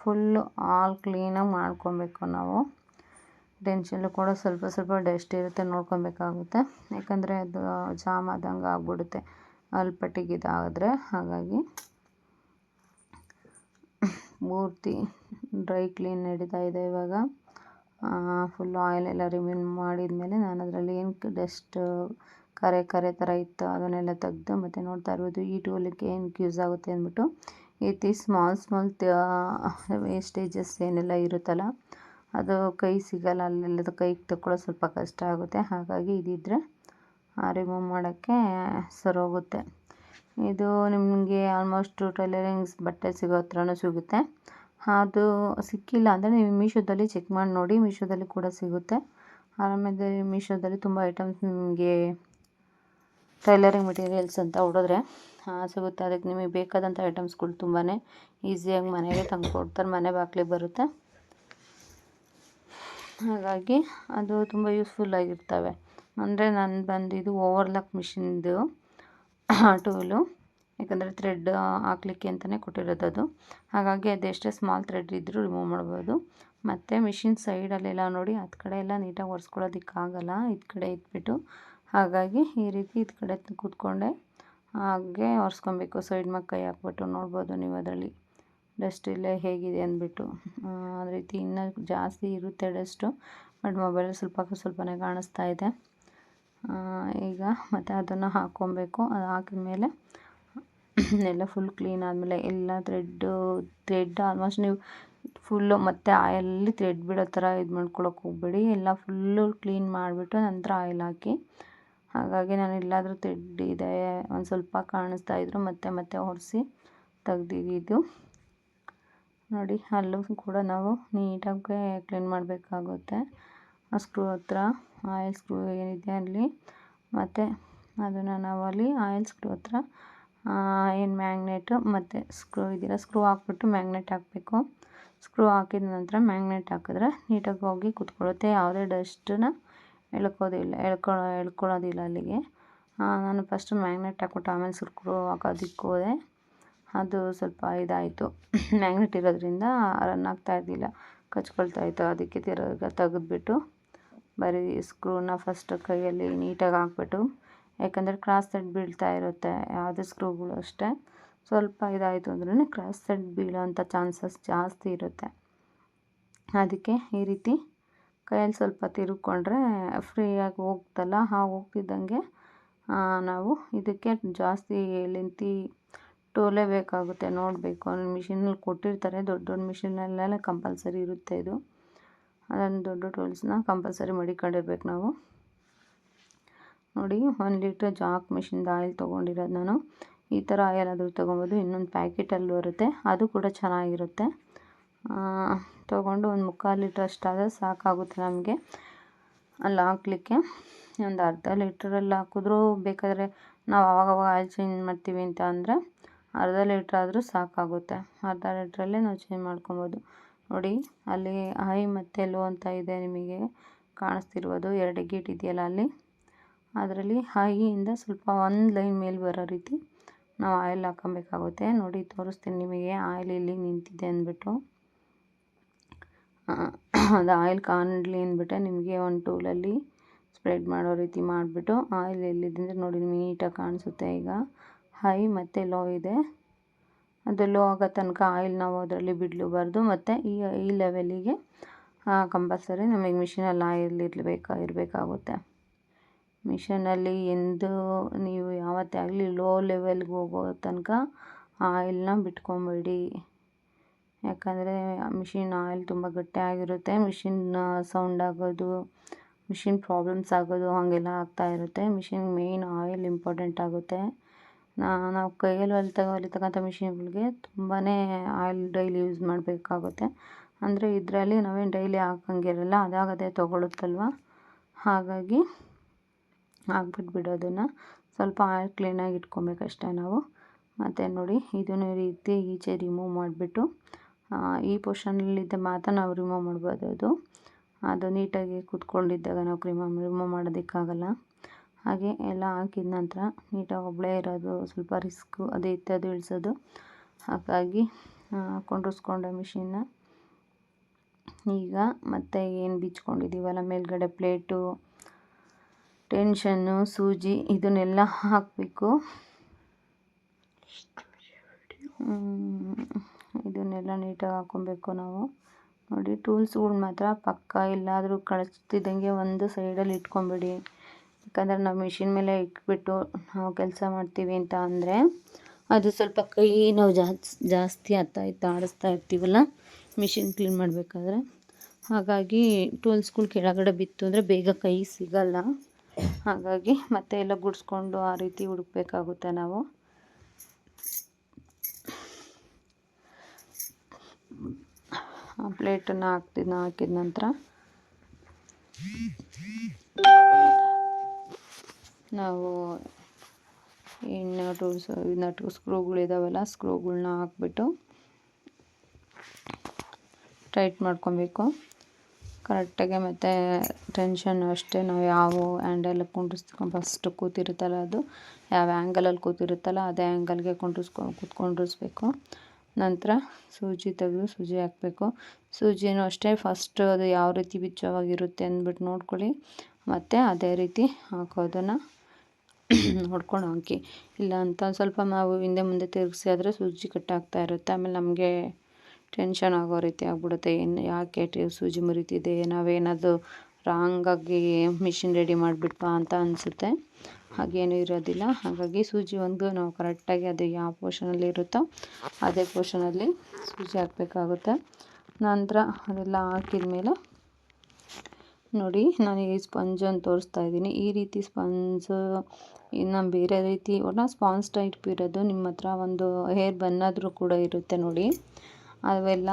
ಫುಲ್ಲು ಆಲ್ ಕ್ಲೀನಾಗಿ ಮಾಡ್ಕೊಬೇಕು ನಾವು. ಟೆನ್ಷನ್ಲು ಕೂಡ ಸ್ವಲ್ಪ ಡಸ್ಟ್ ಇರುತ್ತೆ, ನೋಡ್ಕೊಬೇಕಾಗುತ್ತೆ. ಯಾಕಂದರೆ ಅದು ಜಾಮ್ ಆದಂಗೆ ಆಗ್ಬಿಡುತ್ತೆ ಅಲ್ಪಟ್ಟಿಗೆ ಇದಾದರೆ. ಹಾಗಾಗಿ ಪೂರ್ತಿ ಡ್ರೈ ಕ್ಲೀನ್ ನಡೀತಾ ಇದೆ ಇವಾಗ. ಫುಲ್ಲು ಆಯಿಲೆಲ್ಲ ರಿಮೂವ್ ಮಾಡಿದ್ಮೇಲೆ ನಾನು ಅದರಲ್ಲಿ ಏನು ಡಸ್ಟ್ ಕರೆ ಥರ ಇತ್ತು ಅದನ್ನೆಲ್ಲ ತೆಗೆದು, ಮತ್ತು ನೋಡ್ತಾ ಇರ್ಬೋದು ಈ ಟೂಲಿಗೆ ಏನಕ್ಕೆ ಯೂಸ್ ಆಗುತ್ತೆ ಅಂದ್ಬಿಟ್ಟು, ಈ ರೀತಿ ಸ್ಮಾಲ್ ವೇಸ್ಟೇಜಸ್ ಏನೆಲ್ಲ ಇರುತ್ತಲ್ಲ ಅದು ಕೈ ಸಿಗಲ್ಲ, ಅಲ್ಲೆಲ್ಲದು ಕೈಗೆ ತಗೊಳ್ಳೋದು ಸ್ವಲ್ಪ ಕಷ್ಟ ಆಗುತ್ತೆ. ಹಾಗಾಗಿ ಇದಿದ್ದರೆ ರಿಮೂವ್ ಮಾಡೋಕ್ಕೆ ಸರೋಗುತ್ತೆ. ಇದು ನಿಮಗೆ ಆಲ್ಮೋಸ್ಟ್ ಟೈಲರಿಂಗ್ಸ್ ಬಟ್ಟೆ ಸಿಗೋ ಹತ್ರನೂ ಸಿಗುತ್ತೆ. ಅದು ಸಿಕ್ಕಿಲ್ಲ ಅಂದರೆ ನೀವು ಮೀಶೋದಲ್ಲಿ ಚೆಕ್ ಮಾಡಿ ನೋಡಿ, ಮೀಶೋದಲ್ಲಿ ಕೂಡ ಸಿಗುತ್ತೆ. ಆಮೇಲೆ ಮೀಶೋದಲ್ಲಿ ತುಂಬ ಐಟಮ್ಸ್ ನಿಮಗೆ ಟೈಲರಿಂಗ್ ಮೆಟೀರಿಯಲ್ಸ್ ಅಂತ ಹೊಡೆದ್ರೆ ಸಿಗುತ್ತೆ. ಅದಕ್ಕೆ ನಿಮಗೆ ಬೇಕಾದಂಥ ಐಟಮ್ಸ್ಗಳು ತುಂಬಾ ಈಸಿಯಾಗಿ ಮನೆಗೆ ತಂದು ಕೊಡ್ತಾರೆ, ಮನೆ ಬಾಗಿಲಿಗೆ ಬರುತ್ತೆ. ಹಾಗಾಗಿ ಅದು ತುಂಬ ಯೂಸ್ಫುಲ್ಲಾಗಿರ್ತವೆ. ಅಂದರೆ ನಾನು ಬಂದಿದ್ದು ಓವರ್ಲಾಕ್ ಮಿಷಿನ್ದು ಟೂಲು, ಯಾಕಂದರೆ ಥ್ರೆಡ್ ಹಾಕ್ಲಿಕ್ಕೆ ಅಂತಲೇ ಕೊಟ್ಟಿರೋದು ಅದು. ಹಾಗಾಗಿ ಅದೆಷ್ಟೇ ಸ್ಮಾಲ್ ಥ್ರೆಡ್ ಇದ್ದರೂ ರಿಮೂವ್ ಮಾಡ್ಬೋದು. ಮತ್ತು ಮಿಷಿನ್ ಸೈಡಲ್ಲೆಲ್ಲ ನೋಡಿ ಹತ್ತು ಕಡೆ ಎಲ್ಲ ನೀಟಾಗಿ ಒರೆಸ್ಕೊಳ್ಳೋದಕ್ಕಾಗಲ್ಲ, ಇದು ಕಡೆ ಇಟ್ಬಿಟ್ಟು. ಹಾಗಾಗಿ ಈ ರೀತಿ ಇದು ಕಡೆ ಕೂತ್ಕೊಂಡೆ ಹಾಗೆ ಒರೆಸ್ಕೊಬೇಕು. ಸೈಡ್ ಮೇಲೆ ಕೈ ಹಾಕ್ಬಿಟ್ಟು ನೋಡ್ಬೋದು ನೀವು ಅದರಲ್ಲಿ ಡಸ್ಟ್ ಇಲ್ಲೇ ಹೇಗಿದೆ ಅಂದ್ಬಿಟ್ಟು. ಆ ರೀತಿ ಇನ್ನೂ ಜಾಸ್ತಿ ಇರುತ್ತೆ ಡಸ್ಟು, ಬಟ್ ಮೊಬೈಲಲ್ಲಿ ಸ್ವಲ್ಪನೇ ಕಾಣಿಸ್ತಾ ಇದೆ. ಈಗ ಮತ್ತು ಅದನ್ನು ಹಾಕ್ಕೊಬೇಕು. ಅದು ಹಾಕಿದ್ಮೇಲೆ ಎಲ್ಲ ಫುಲ್ ಕ್ಲೀನ್ ಆದಮೇಲೆ ಎಲ್ಲ ಥ್ರೆಡ್ ಆಲ್ಮೋಸ್ಟ್ ನೀವು ಫುಲ್ಲು ಮತ್ತು ಆಯಿಲಲ್ಲಿ ಥ್ರೆಡ್ ಬಿಡೋ ಥರ ಇದು ಮಾಡ್ಕೊಳಕ್ಕೆ ಹೋಗಬೇಡಿ. ಎಲ್ಲ ಫುಲ್ಲು ಕ್ಲೀನ್ ಮಾಡಿಬಿಟ್ಟು ನಂತರ ಆಯಿಲ್ ಹಾಕಿ. ಹಾಗಾಗಿ ನಾನು ಎಲ್ಲಾದರೂ ಥ್ರೆಡ್ ಇದೆ ಒಂದು ಸ್ವಲ್ಪ ಕಾಣಿಸ್ತಾ ಇದ್ರು ಮತ್ತೆ ಒರೆಸಿ ತೆಗ್ದಿದ್ದು. ನೋಡಿ ಅಲ್ಲೂ ಕೂಡ ನಾವು ನೀಟಾಗಿ ಕ್ಲೀನ್ ಮಾಡಬೇಕಾಗುತ್ತೆ. ಆ ಸ್ಕ್ರೂ ಹತ್ರ ಆಯಿಲ್ ಸ್ಕ್ರೂ ಏನಿದೆ ಅಲ್ಲಿ, ಮತ್ತು ಅದನ್ನು ನಾವು ಅಲ್ಲಿ ಆಯಿಲ್ ಸ್ಕ್ರೂ ಹತ್ರ ಏನು ಮ್ಯಾಗ್ನೆಟು ಮತ್ತು ಸ್ಕ್ರೂ ಇದೆಯಲ್ಲ, ಸ್ಕ್ರೂ ಹಾಕ್ಬಿಟ್ಟು ಮ್ಯಾಗ್ನೆಟ್ ಹಾಕಬೇಕು. ಸ್ಕ್ರೂ ಹಾಕಿದ ನಂತರ ಮ್ಯಾಗ್ನೆಟ್ ಹಾಕಿದ್ರೆ ನೀಟಾಗಿ ಹೋಗಿ ಕೂತ್ಕೊಳ್ಳುತ್ತೆ, ಯಾವುದೇ ಡಸ್ಟನ್ನ ಎಳ್ಕೊಳ್ಳೋದಿಲ್ಲ ಅಲ್ಲಿಗೆ. ನಾನು ಫಸ್ಟು ಮ್ಯಾಗ್ನೆಟ್ ಹಾಕ್ಬಿಟ್ಟು ಆಮೇಲೆ ಸ್ಕ್ರೂ ಹಾಕೋದಕ್ಕೆ ಹೋದೆ. ಅದು ಸ್ವಲ್ಪ ಇದಾಯಿತು, ಮ್ಯಾಗ್ನೆಟ್ ಇರೋದ್ರಿಂದ ರನ್ ಆಗ್ತಾಯಿದ್ದಿಲ್ಲ, ಕಚ್ಕೊಳ್ತಾಯಿತ್ತು. ಅದಕ್ಕೆ ತೆಗೆದ್ಬಿಟ್ಟು ಬರೀ ಸ್ಕ್ರೂನ ಫಸ್ಟ್ ಕೈಯಲ್ಲಿ ನೀಟಾಗಿ ಹಾಕ್ಬಿಟ್ಟು, ಯಾಕಂದರೆ ಕ್ರಾಸ್ ಸೆಟ್ ಬೀಳ್ತಾ ಇರುತ್ತೆ ಯಾವುದೇ ಸ್ಕ್ರೂಗಳು ಅಷ್ಟೇ. ಸ್ವಲ್ಪ ಇದಾಯಿತು ಅಂದ್ರೂ ಕ್ರಾಸ್ ಸೆಟ್ ಬೀಳೋಂಥ ಚಾನ್ಸಸ್ ಜಾಸ್ತಿ ಇರುತ್ತೆ. ಅದಕ್ಕೆ ಈ ರೀತಿ ಕೈಯಲ್ಲಿ ಸ್ವಲ್ಪ ತಿರುಗ್ಕೊಂಡ್ರೆ ಫ್ರೀಯಾಗಿ ಹೋಗ್ತಲ್ಲ, ಹೋಗ್ತಿದ್ದಂಗೆ ನಾವು ಇದಕ್ಕೆ ಜಾಸ್ತಿ ಲೆಂತಿ ಟೂಲೇ ಬೇಕಾಗುತ್ತೆ. ನೋಡಬೇಕು, ಮಿಷಿನಲ್ಲಿ ಕೊಟ್ಟಿರ್ತಾರೆ, ದೊಡ್ಡ ದೊಡ್ಡ ಮಿಷಿನಲ್ಲೆಲ್ಲ ಕಂಪಲ್ಸರಿ ಇರುತ್ತೆ ಇದು. ಅದನ್ನು ದೊಡ್ಡ ಟೂಲ್ಸ್ನ ಕಂಪಲ್ಸರಿ ಮಡಿಕೊಂಡಿರ್ಬೇಕು ನಾವು. ನೋಡಿ 1 ಲೀಟ್ರ್ ಜಾಕ್ ಮಿಷಿನ್ದು ಆಯಿಲ್ ತೊಗೊಂಡಿರೋದು ನಾನು. ಈ ಥರ ಆಯಿಲ್ ಆದರೂ ತೊಗೊಬೋದು, ಇನ್ನೊಂದು ಪ್ಯಾಕೆಟಲ್ಲಿ ಬರುತ್ತೆ, ಅದು ಕೂಡ ಚೆನ್ನಾಗಿರುತ್ತೆ. ತೊಗೊಂಡು ಒಂದು 3/4 ಲೀಟ್ರ್ ಅಷ್ಟಾದರೆ ಸಾಕಾಗುತ್ತೆ ನಮಗೆ ಅಲ್ಲಿ ಹಾಕ್ಲಿಕ್ಕೆ. ಒಂದು ಅರ್ಧ ಲೀಟ್ರಲ್ಲಿ ಹಾಕಿದ್ರೂ ಬೇಕಾದರೆ ನಾವು ಆವಾಗವಾಗ ಆಯಿಲ್ ಚೇಂಜ್ ಮಾಡ್ತೀವಿ ಅಂತ ಅಂದರೆ ಅರ್ಧ ಲೀಟ್ರ್ ಆದರೂ ಸಾಕಾಗುತ್ತೆ. ಅರ್ಧ ಲೀಟ್ರಲ್ಲೇ ನಾವು ಚೇಂಜ್ ಮಾಡ್ಕೊಬೋದು. ನೋಡಿ ಅಲ್ಲಿ ಹೈ ಮತ್ತು ಲೋ ಅಂತ ಇದೆ, ನಿಮಗೆ ಕಾಣಿಸ್ತಿರ್ಬೋದು 2 ಗೇಟ್ ಇದೆಯಲ್ಲ ಅಲ್ಲಿ, ಅದರಲ್ಲಿ ಹೈಯಿಂದ ಸ್ವಲ್ಪ ಒಂದು ಲೈನ್ ಮೇಲೆ ಬರೋ ರೀತಿ ನಾವು ಆಯಿಲ್ ಹಾಕೊಬೇಕಾಗುತ್ತೆ. ನೋಡಿ ತೋರಿಸ್ತೀನಿ ನಿಮಗೆ ಆಯಿಲ್ ಎಲ್ಲಿ ನಿಂತಿದೆ ಅಂದ್ಬಿಟ್ಟು. ಅದು ಆಯಿಲ್ ಕಾಣಲಿ ಅಂದ್ಬಿಟ್ಟೆ ನಿಮಗೆ ಒಂದು ಟೂಲಲ್ಲಿ ಸ್ಪ್ರೆಡ್ ಮಾಡೋ ರೀತಿ ಮಾಡಿಬಿಟ್ಟು ಆಯಿಲ್ ಎಲ್ಲಿದೆ ಅಂದರೆ ನೋಡಿ ನಿಮಗೆ ನೀಟಾಗಿ ಕಾಣಿಸುತ್ತೆ. ಈಗ ಹೈ ಮತ್ತು ಲೋ ಇದೆ, ಅದು ಲೋ ಆಗೋ ತನಕ ಆಯಿಲ್ ನಾವು ಅದರಲ್ಲಿ ಬಿಡಲೂಬಾರ್ದು. ಮತ್ತು ಈ ಲೆವೆಲಿಗೆ ಕಂಪಲ್ಸರಿ ನಮಗೆ ಮಿಷಿನಲ್ಲಿ ಆಯಿಲ್ ಇರಬೇಕಾಗುತ್ತೆ. ಮಿಷನಲ್ಲಿ ಎಂದು ನೀವು ಯಾವತ್ತೇ ಆಗಲಿ ಲೋ ಲೆವೆಲ್ಗೆ ಹೋಗೋ ತನಕ ಆಯಿಲ್ನ ಬಿಟ್ಕೊಬೇಡಿ. ಯಾಕಂದರೆ ಮಿಷಿನ್ ಆಯಿಲ್ ತುಂಬ ಗಟ್ಟಿಯಾಗಿರುತ್ತೆ, ಮಿಷಿನ್ ಸೌಂಡ್ ಆಗೋದು, ಮಿಷಿನ್ ಪ್ರಾಬ್ಲಮ್ಸ್ ಆಗೋದು ಹಾಗೆಲ್ಲ ಆಗ್ತಾಯಿರುತ್ತೆ. ಮಿಷಿನ್ ಮೇಯ್ನ್ ಆಯಿಲ್ ಇಂಪಾರ್ಟೆಂಟ್ ಆಗುತ್ತೆ. ನಾವು ಕೈಯಲ್ಲಿ ಹೊಲಿತಕ್ಕಂಥ ಮಿಷಿನ್ಗಳಿಗೆ ತುಂಬಾ ಆಯಿಲ್ ಡೈಲಿ ಯೂಸ್ ಮಾಡಬೇಕಾಗುತ್ತೆ. ಅಂದರೆ ಇದರಲ್ಲಿ ನಾವೇನು ಡೈಲಿ ಹಾಕಂಗಿರಲ್ಲ, ಅದಾಗದೇ ತೊಗೊಳುತ್ತಲ್ವ, ಹಾಗಾಗಿ ಹಾಕ್ಬಿಟ್ಬಿಡೋದನ್ನು ಸ್ವಲ್ಪ ಆಯಿಲ್ ಕ್ಲೀನಾಗಿ ಇಟ್ಕೊಬೇಕಷ್ಟೇ ನಾವು. ಮತ್ತು ನೋಡಿ ಇದನ್ನು ಈ ರೀತಿ ಈಚೆ ರಿಮೂವ್ ಮಾಡಿಬಿಟ್ಟು ಈ ಪೋರ್ಷನಲ್ಲಿದ್ದ ಮಾತ್ರ ನಾವು ರಿಮೂವ್ ಮಾಡ್ಬೋದು. ಅದು ನೀಟಾಗಿ ಕೂತ್ಕೊಂಡಿದ್ದಾಗ ನಾವು ರಿಮೂವ್ ಮಾಡೋದಕ್ಕಾಗಲ್ಲ. ಹಾಗೆ ಎಲ್ಲ ಹಾಕಿದ ನಂತರ ನೀಟಾಗಿ ಒಬ್ಬಳೇ ಇರೋದು ಸ್ವಲ್ಪ ರಿಸ್ಕು, ಅದು ಎತ್ತೋದು ಇಳಿಸೋದು. ಹಾಗಾಗಿ ಕೊಂಡಿಸ್ಕೊಂಡೆ ಮಿಷಿನ್ನ. ಈಗ ಮತ್ತೆ ಏನು ಬಿಚ್ಕೊಂಡಿದ್ದೀವಲ್ಲ ಮೇಲ್ಗಡೆ ಪ್ಲೇಟು, ಟೆನ್ಷನ್ನು, ಸೂಜಿ ಇದನ್ನೆಲ್ಲ ಹಾಕಬೇಕು. ಇದನ್ನೆಲ್ಲ ನೀಟಾಗಿ ಹಾಕ್ಕೊಬೇಕು ನಾವು. ನೋಡಿ ಟೂಲ್ಸ್ಗಳು ಮಾತ್ರ ಪಕ್ಕ ಎಲ್ಲಾದರೂ ಕಳಿಸ್ತಿದ್ದಂಗೆ ಒಂದು ಸೈಡಲ್ಲಿ ಇಟ್ಕೊಂಬಿಡಿ. ಯಾಕಂದರೆ ನಾವು ಮಿಷಿನ್ ಮೇಲೆ ಇಟ್ಬಿಟ್ಟು ನಾವು ಕೆಲಸ ಮಾಡ್ತೀವಿ ಅಂತ ಅಂದರೆ ಅದು ಸ್ವಲ್ಪ ಕೈ ನಾವು ಜಾಸ್ತಿ ಆಡಿಸ್ತಾ ಇರ್ತೀವಲ್ಲ ಮಿಷಿನ್ ಕ್ಲೀನ್ ಮಾಡಬೇಕಾದ್ರೆ, ಹಾಗಾಗಿ ಟೂಲ್ಸ್ಗಳು ಕೆಳಗಡೆ ಬಿತ್ತು ಅಂದರೆ ಬೇಗ ಕೈ ಸಿಗಲ್ಲ. ಹಾಗಾಗಿ ಮತ್ತೆ ಎಲ್ಲ ಗುಡಿಸ್ಕೊಂಡು ಆ ರೀತಿ ಹುಡುಕ್ಬೇಕಾಗುತ್ತೆ ನಾವು. ಆ ಪ್ಲೇಟನ್ನು ಹಾಕಿದ ನಂತರ ನಾವು ನಟು ಸ್ಕ್ರೂಗಳಿದಾವಲ್ಲ ಸ್ಕ್ರೂಗಳನ್ನ ಹಾಕ್ಬಿಟ್ಟು ಟೈಟ್ ಮಾಡ್ಕೊಬೇಕು ಕರೆಕ್ಟಾಗಿ. ಮತ್ತು ಟೆನ್ಷನ್ ಅಷ್ಟೇ, ನಾವು ಯಾವ ಹ್ಯಾಂಡಲ್ ಫಸ್ಟು ಕೂತಿರುತ್ತಲ್ಲ ಅದು ಯಾವ ಆ್ಯಂಗಲಲ್ಲಿ ಕೂತಿರುತ್ತಲ್ಲ ಅದೇ ಆ್ಯಂಗಲ್ಗೆ ಕೂತ್ಕೊಂಡಿರಿಸ್ಬೇಕು. ನಂತರ ಸೂಜಿ ತೆಗೆದು ಸೂಜಿ ಹಾಕಬೇಕು. ಸೂಜಿನೂ ಅಷ್ಟೇ ಫಸ್ಟು ಅದು ಯಾವ ರೀತಿ ಬಿಚ್ಚವಾಗಿರುತ್ತೆ ಅಂದ್ಬಿಟ್ಟು ನೋಡ್ಕೊಳ್ಳಿ, ಮತ್ತು ಅದೇ ರೀತಿ ಹಾಕೋದನ್ನು ನೋಡ್ಕೊಂಡು ಹಾಕಿ. ಇಲ್ಲ ಅಂತ ಸ್ವಲ್ಪ ನಾವು ಹಿಂದೆ ಮುಂದೆ ತಿರುಗಿಸಿ ಆದರೆ ಸೂಜಿ ಕಟ್ಟಾಗ್ತಾ ಇರುತ್ತೆ, ಆಮೇಲೆ ನಮಗೆ ಟೆನ್ಷನ್ ಆಗೋ ರೀತಿ ಆಗ್ಬಿಡುತ್ತೆ. ಯಾಕೆ ಸೂಜಿ ಮುರಿತಿದೆ, ನಾವೇನಾದರೂ ರಾಂಗಾಗಿ ಮಿಷಿನ್ ರೆಡಿ ಮಾಡಿಬಿಟ್ವಾ ಅಂತ ಅನಿಸುತ್ತೆ. ಹಾಗೇನೂ ಇರೋದಿಲ್ಲ. ಹಾಗಾಗಿ ಸೂಜಿ ಒಂದು ನಾವು ಕರೆಕ್ಟಾಗಿ ಅದು ಯಾವ ಪೋರ್ಷನಲ್ಲಿ ಇರುತ್ತೋ ಅದೇ ಪೋರ್ಷನಲ್ಲಿ ಸೂಜಿ ಹಾಕಬೇಕಾಗುತ್ತೆ. ನಂತರ ಅದೆಲ್ಲ ಹಾಕಿದ ಮೇಲೆ ನೋಡಿ ನಾನು ಈ ಸ್ಪಂಜನ್ನು ತೋರಿಸ್ತಾ ಇದ್ದೀನಿ. ಈ ರೀತಿ ಸ್ಪಂಜು ಇನ್ನು ಬೇರೆ ರೀತಿ ಸ್ಪಾಂಜ್ ಟೈಪ್ ಇರೋದು ನಿಮ್ಮ ಹತ್ರ ಒಂದು ಹೇರ್ ಬನ್ನಾದರೂ ಕೂಡ ಇರುತ್ತೆ ನೋಡಿ, ಅವೆಲ್ಲ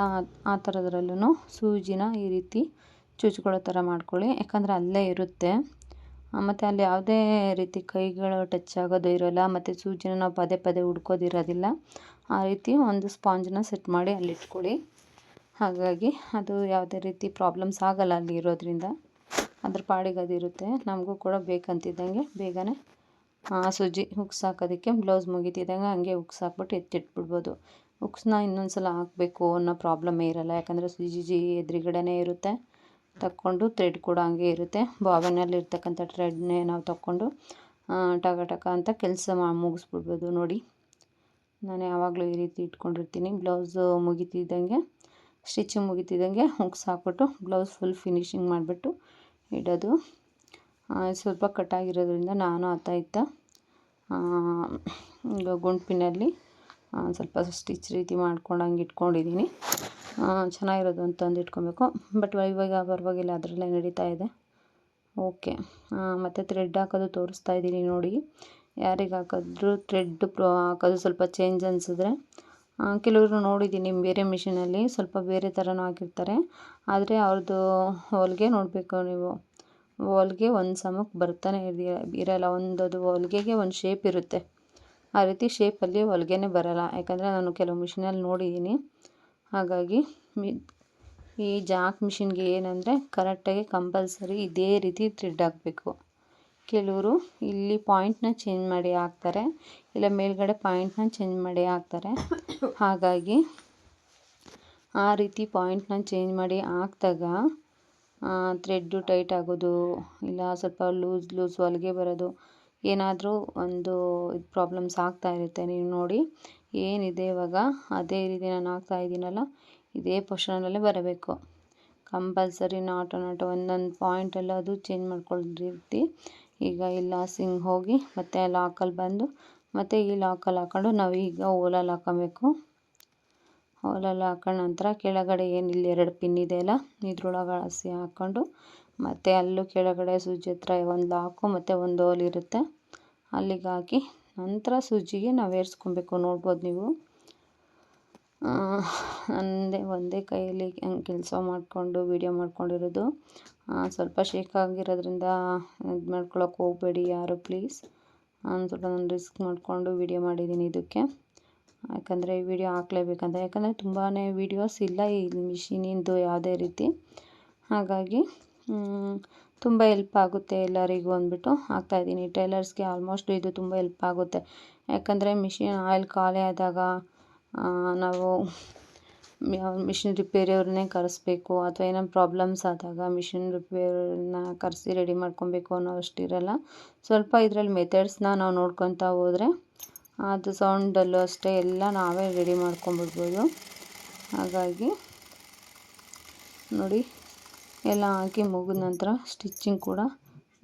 ಆ ಥರದ್ರಲ್ಲೂ ಸೂಜಿನ ಈ ರೀತಿ ಚುಚ್ಕೊಳ್ಳೋ ಥರ ಮಾಡ್ಕೊಳ್ಳಿ, ಯಾಕಂದರೆ ಅಲ್ಲೇ ಇರುತ್ತೆ. ಮತ್ತು ಅಲ್ಲಿ ಯಾವುದೇ ರೀತಿ ಕೈಗಳು ಟಚ್ ಆಗೋದು ಇರೋಲ್ಲ, ಮತ್ತು ಸೂಜಿನ ನಾವು ಪದೇ ಪದೇ ಹುಡ್ಕೋದಿರೋದಿಲ್ಲ. ಆ ರೀತಿ ಒಂದು ಸ್ಪಾಂಜನ್ನ ಸೆಟ್ ಮಾಡಿ ಅಲ್ಲಿಟ್ಕೊಳ್ಳಿ. ಹಾಗಾಗಿ ಅದು ಯಾವುದೇ ರೀತಿ ಪ್ರಾಬ್ಲಮ್ಸ್ ಆಗಲ್ಲ ಅಲ್ಲಿ ಇರೋದ್ರಿಂದ, ಅದ್ರ ಪಾಡಿಗೆ ಅದಿರುತ್ತೆ. ನಮಗೂ ಕೂಡ ಬೇಕಂತಿದ್ದಂಗೆ ಬೇಗನೆ ಸೂಜಿ ಹುಕ್ಸ್ ಹಾಕೋದಕ್ಕೆ ಬ್ಲೌಸ್ ಮುಗಿತಿದ್ದಂಗೆ ಹಂಗೆ ಹುಕ್ಸ್ ಹಾಕ್ಬಿಟ್ಟು ಎತ್ತಿಟ್ಬಿಡ್ಬೋದು. ಹುಕ್ಸ್ನ ಇನ್ನೊಂದು ಸಲ ಹಾಕಬೇಕು ಅನ್ನೋ ಪ್ರಾಬ್ಲಮ್ಮೇ ಇರೋಲ್ಲ, ಯಾಕಂದರೆ ಸೂಜಿ ಎದುರುಗಡೆನೇ ಇರುತ್ತೆ. ತಕ್ಕೊಂಡು ಥ್ರೆಡ್ ಕೂಡ ಹಂಗೆ ಇರುತ್ತೆ. ಬಾಬಿನಲ್ಲಿ ಇರ್ತಕ್ಕಂಥ ಥ್ರೆಡ್ನೇ ನಾವು ತಕ್ಕೊಂಡು ಟಕ ಟಕ ಅಂತ ಕೆಲಸ ಮುಗಿಸ್ಬಿಡ್ಬೋದು. ನೋಡಿ, ನಾನು ಯಾವಾಗಲೂ ಈ ರೀತಿ ಇಟ್ಕೊಂಡಿರ್ತೀನಿ. ಬ್ಲೌಸು ಮುಗಿತಿದ್ದಂಗೆ, ಸ್ಟಿಚಿಂಗ್ ಮುಗಿತಿದ್ದಂಗೆ ಹುಕ್ಸ್ ಹಾಕ್ಬಿಟ್ಟು ಬ್ಲೌಸ್ ಫುಲ್ ಫಿನಿಶಿಂಗ್ ಮಾಡಿಬಿಟ್ಟು ಇಡೋದು. ಸ್ವಲ್ಪ ಕಟ್ಟಾಗಿರೋದ್ರಿಂದ ನಾನು ಅತ್ತ ಇತ್ತ ಗುಂಡ್ಪಿನಲ್ಲಿ ಸ್ವಲ್ಪ ಸ್ಟಿಚ್ ರೀತಿ ಮಾಡ್ಕೊಂಡು ಹಂಗೆ ಇಟ್ಕೊಂಡಿದ್ದೀನಿ. ಚೆನ್ನಾಗಿರೋದು ಅಂತಂದು ಇಟ್ಕೊಬೇಕು. ಬಟ್ ಇವಾಗ ಪರವಾಗಿಲ್ಲ, ಅದರಲ್ಲೇ ನಡೀತಾ ಇದೆ. ಓಕೆ, ಮತ್ತು ಥ್ರೆಡ್ ಹಾಕೋದು ತೋರಿಸ್ತಾ ಇದ್ದೀನಿ ನೋಡಿ. ಯಾರಿಗೆ ಹಾಕಿದ್ರು ಥ್ರೆಡ್ ಹಾಕೋದು ಸ್ವಲ್ಪ ಚೇಂಜ್ ಅನಿಸಿದ್ರೆ, ಕೆಲವರು ನೋಡಿದ್ದೀನಿ ಬೇರೆ ಮಿಷಿನಲ್ಲಿ ಸ್ವಲ್ಪ ಬೇರೆ ಥರನೂ ಹಾಕಿರ್ತಾರೆ. ಆದರೆ ಅವ್ರದ್ದು ಹೊಲಿಗೆ ನೋಡಬೇಕು ನೀವು, ಹೊಲಿಗೆ ಒಂದು ಸಮಕ್ಕೆ ಬರ್ತಾನೆ ಇರೋಲ್ಲ. ಒಂದದು ಹೊಲಿಗೆಗೆ ಒಂದು ಶೇಪ್ ಇರುತ್ತೆ, ಆ ರೀತಿ ಶೇಪಲ್ಲಿ ಹೊಲಿಗೆನೇ ಬರೋಲ್ಲ. ಯಾಕಂದರೆ ನಾನು ಕೆಲವು ಮಿಷಿನಲ್ಲಿ ನೋಡಿದ್ದೀನಿ. ಹಾಗಾಗಿ ಈ ಜಾಕ್ ಮಿಷಿನ್ಗೆ ಏನಂದರೆ ಕರೆಕ್ಟಾಗಿ ಕಂಪಲ್ಸರಿ ಇದೇ ರೀತಿ ಥ್ರೆಡ್ ಹಾಕಬೇಕು. ಕೆಲವರು ಇಲ್ಲಿ ಪಾಯಿಂಟ್ನ ಚೇಂಜ್ ಮಾಡಿ ಹಾಕ್ತಾರೆ, ಇಲ್ಲ ಮೇಲ್ಗಡೆ ಪಾಯಿಂಟ್ನ ಚೇಂಜ್ ಮಾಡಿ ಹಾಕ್ತಾರೆ. ಹಾಗಾಗಿ ಆ ರೀತಿ ಪಾಯಿಂಟ್ನ ಚೇಂಜ್ ಮಾಡಿ ಹಾಕಿದಾಗ ಥ್ರೆಡ್ಡು ಟೈಟ್ ಆಗೋದು, ಇಲ್ಲ ಸ್ವಲ್ಪ ಲೂಸ್ ಹೊಲಿಗೆ ಬರೋದು, ಏನಾದರೂ ಒಂದು ಪ್ರಾಬ್ಲಮ್ಸ್ ಆಗ್ತಾ ಇರುತ್ತೆ. ನೀವು ನೋಡಿ, ಏನಿದೆ ಇವಾಗ ಅದೇ ರೀತಿ ನಾನು ಹಾಕ್ತಾ ಇದ್ದೀನಲ್ಲ, ಇದೇ ಪೊಸಿಷನಲ್ಲೇ ಬರಬೇಕು ಕಂಪಲ್ಸರಿ. ನಾಟ್ ಒಂದೊಂದು ಪಾಯಿಂಟೆಲ್ಲ ಅದು ಚೇಂಜ್ ಮಾಡ್ಕೊಂಡಿರ್ತಿ. ಈಗ ಈ ಲಾಸಿಂಗ್ ಹೋಗಿ ಮತ್ತು ಲಾಕಲ್ಲಿ ಬಂದು ಮತ್ತು ಈ ಲಾಕಲ್ಲಿ ಹಾಕ್ಕೊಂಡು ನಾವು ಈಗ ಓಲಲ್ಲಿ ಹಾಕ್ಕೊಬೇಕು. ಓಲಲ್ಲಿ ಹಾಕೊಂಡು ನಂತರ ಕೆಳಗಡೆ ಏನಿಲ್ಲ 2 ಪಿನ್ ಇದೆಯಲ್ಲ, ಇದ್ರೊಳಗೆ ಹಸಿ ಹಾಕ್ಕೊಂಡು ಮತ್ತು ಅಲ್ಲೂ ಕೆಳಗಡೆ ಸೂಜಿ ಹತ್ರ ಒಂದು ಲಾಕು ಮತ್ತು ಒಂದು ಹೋಲ್ ಇರುತ್ತೆ, ಅಲ್ಲಿಗೆ ಹಾಕಿ ನಂತರ ಸೂಜಿಗೆ ನಾವು ಏರಿಸ್ಕೊಬೇಕು. ನೋಡ್ಬೋದು ನೀವು, ಒಂದೇ ಕೈಯಲ್ಲಿ ಕೆಲಸ ಮಾಡಿಕೊಂಡು ವೀಡಿಯೋ ಮಾಡ್ಕೊಂಡಿರೋದು. ಸ್ವಲ್ಪ ಶೇಕ್ ಆಗಿರೋದ್ರಿಂದ ಇದು ಮಾಡ್ಕೊಳಕ್ಕೆ ಹೋಗಬೇಡಿ ಯಾರು ಪ್ಲೀಸ್. ಸ್ವಲ್ಪ ನಾನು ರಿಸ್ಕ್ ಮಾಡಿಕೊಂಡು ವೀಡಿಯೋ ಮಾಡಿದ್ದೀನಿ ಇದಕ್ಕೆ, ಯಾಕಂದರೆ ಈ ವಿಡಿಯೋ ಹಾಕಲೇಬೇಕಂತ. ಯಾಕಂದರೆ ತುಂಬಾ ವೀಡಿಯೋಸ್ ಇಲ್ಲ ಈ ಮಿಷಿನಿಂದು ಯಾವುದೇ ರೀತಿ. ಹಾಗಾಗಿ ತುಂಬ ಹೆಲ್ಪ್ ಆಗುತ್ತೆ ಎಲ್ಲರಿಗೂ ಅಂದ್ಬಿಟ್ಟು ಹಾಕ್ತಾಯಿದ್ದೀನಿ. ಟೈಲರ್ಸ್ಗೆ ಆಲ್ಮೋಸ್ಟ್ ಇದು ತುಂಬ ಹೆಲ್ಪ್ ಆಗುತ್ತೆ. ಯಾಕಂದರೆ ಮಿಷಿನ್ ಆಯಿಲ್ ಖಾಲಿ ಆದಾಗ ನಾವು ಮಿಷಿನ್ ರಿಪೇರಿಯವ್ರನ್ನೇ ಕರೆಸ್ಬೇಕು, ಅಥವಾ ಏನೋ ಪ್ರಾಬ್ಲಮ್ಸ್ ಆದಾಗ ಮಿಷಿನ್ ರಿಪೇರಿಯವ್ರನ್ನ ಕರೆಸಿ ರೆಡಿ ಮಾಡ್ಕೊಬೇಕು ಅನ್ನೋ ಅಷ್ಟಿರಲ್ಲ. ಸ್ವಲ್ಪ ಇದರಲ್ಲಿ ಮೆಥಡ್ಸ್ನ ನಾವು ನೋಡ್ಕೊತಾ ಹೋದರೆ ಅದು ಸೌಂಡಲ್ಲೂ ಅಷ್ಟೇ ಎಲ್ಲ ನಾವೇ ರೆಡಿ ಮಾಡ್ಕೊಂಬಿಡ್ಬೋದು. ಹಾಗಾಗಿ ನೋಡಿ, ಎಲ್ಲ ಹಾಕಿ ಮುಗಿದ ನಂತರ ಸ್ಟಿಚಿಂಗ್ ಕೂಡ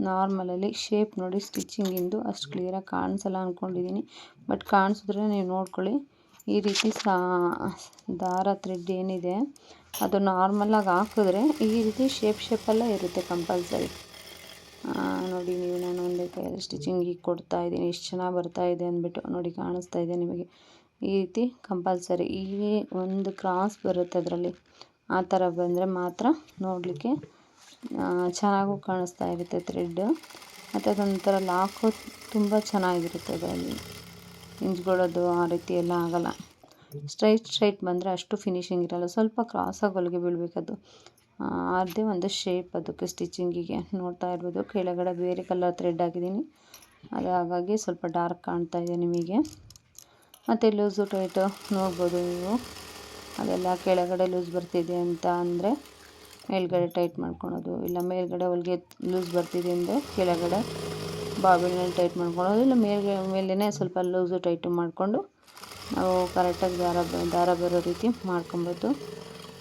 ನಾರ್ಮಲಲ್ಲಿ ಶೇಪ್ ನೋಡಿ, ಸ್ಟಿಚಿಂಗಿಂದು ಅಷ್ಟು ಕ್ಲಿಯರಾಗಿ ಕಾಣಿಸಲ್ಲ ಅಂದ್ಕೊಂಡಿದ್ದೀನಿ. ಬಟ್ ಕಾಣಿಸಿದ್ರೆ ನೀವು ನೋಡ್ಕೊಳ್ಳಿ. ಈ ರೀತಿ ದಾರ ಥ್ರೆಡ್ ಏನಿದೆ ಅದು ನಾರ್ಮಲಾಗಿ ಹಾಕಿದ್ರೆ ಈ ರೀತಿ ಶೇಪಲ್ಲೇ ಇರುತ್ತೆ ಕಂಪಲ್ಸರಿ. ನೋಡಿ ನೀವು, ನಾನು ಒಂದೇ ಕೈಯಲ್ಲಿ ಸ್ಟಿಚಿಂಗಿಗೆ ಕೊಡ್ತಾಯಿದ್ದೀನಿ, ಎಷ್ಟು ಚೆನ್ನಾಗಿ ಬರ್ತಾಯಿದೆ ಅಂದ್ಬಿಟ್ಟು. ನೋಡಿ ಕಾಣಿಸ್ತಾ ಇದೆ ನಿಮಗೆ. ಈ ರೀತಿ ಕಂಪಲ್ಸರಿ ಈ ಒಂದು ಕ್ರಾಸ್ ಬರುತ್ತೆ ಅದರಲ್ಲಿ, ಆ ಥರ ಬಂದರೆ ಮಾತ್ರ ನೋಡಲಿಕ್ಕೆ ಚೆನ್ನಾಗೂ ಕಾಣಿಸ್ತಾ ಇರುತ್ತೆ ಥ್ರೆಡ್ಡು. ಮತ್ತು ಅದೊಂಥರ ಲಾಕು ತುಂಬ ಚೆನ್ನಾಗಿರುತ್ತೆ ಅದರಲ್ಲಿ, ಹಿಂಜ್ಕೊಳ್ಳೋದು ಆ ರೀತಿ ಎಲ್ಲ ಆಗೋಲ್ಲ. ಸ್ಟ್ರೈಟ್ ಬಂದರೆ ಅಷ್ಟು ಫಿನಿಶಿಂಗ್ ಇರೋಲ್ಲ, ಸ್ವಲ್ಪ ಕ್ರಾಸಾಗಿ ಹೊಲಿಗೆ ಬೀಳಬೇಕದು. ಅದೇ ಒಂದು ಶೇಪ್ ಅದಕ್ಕೆ ಸ್ಟಿಚಿಂಗಿಗೆ. ನೋಡ್ತಾ ಇರ್ಬೋದು, ಕೆಳಗಡೆ ಬೇರೆ ಕಲರ್ ಥ್ರೆಡ್ ಹಾಕಿದ್ದೀನಿ, ಅದು ಹಾಗಾಗಿ ಸ್ವಲ್ಪ ಡಾರ್ಕ್ ಕಾಣ್ತಾ ಇದೆ ನಿಮಗೆ. ಮತ್ತು ಲೂಸು ಟೈಟು ನೋಡ್ಬೋದು ನೀವು, ಅದೆಲ್ಲ ಕೆಳಗಡೆ ಲೂಸ್ ಬರ್ತಿದೆ ಅಂತ ಅಂದರೆ ಮೇಲ್ಗಡೆ ಟೈಟ್ ಮಾಡ್ಕೊಳೋದು, ಇಲ್ಲ ಮೇಲ್ಗಡೆ ಹೊಲಿಗೆ ಲೂಸ್ ಬರ್ತಿದೆ ಅಂದರೆ ಕೆಳಗಡೆ ಬಾಬಿನಲ್ಲಿ ಟೈಟ್ ಮಾಡ್ಕೊಳೋದು, ಇಲ್ಲ ಮೇಲೇ ಸ್ವಲ್ಪ ಲೂಸು ಟೈಟು ಮಾಡಿಕೊಂಡು ನಾವು ಕರೆಕ್ಟಾಗಿ ದಾರ ಬರೋ ರೀತಿ ಮಾಡ್ಕೊಬೋದು.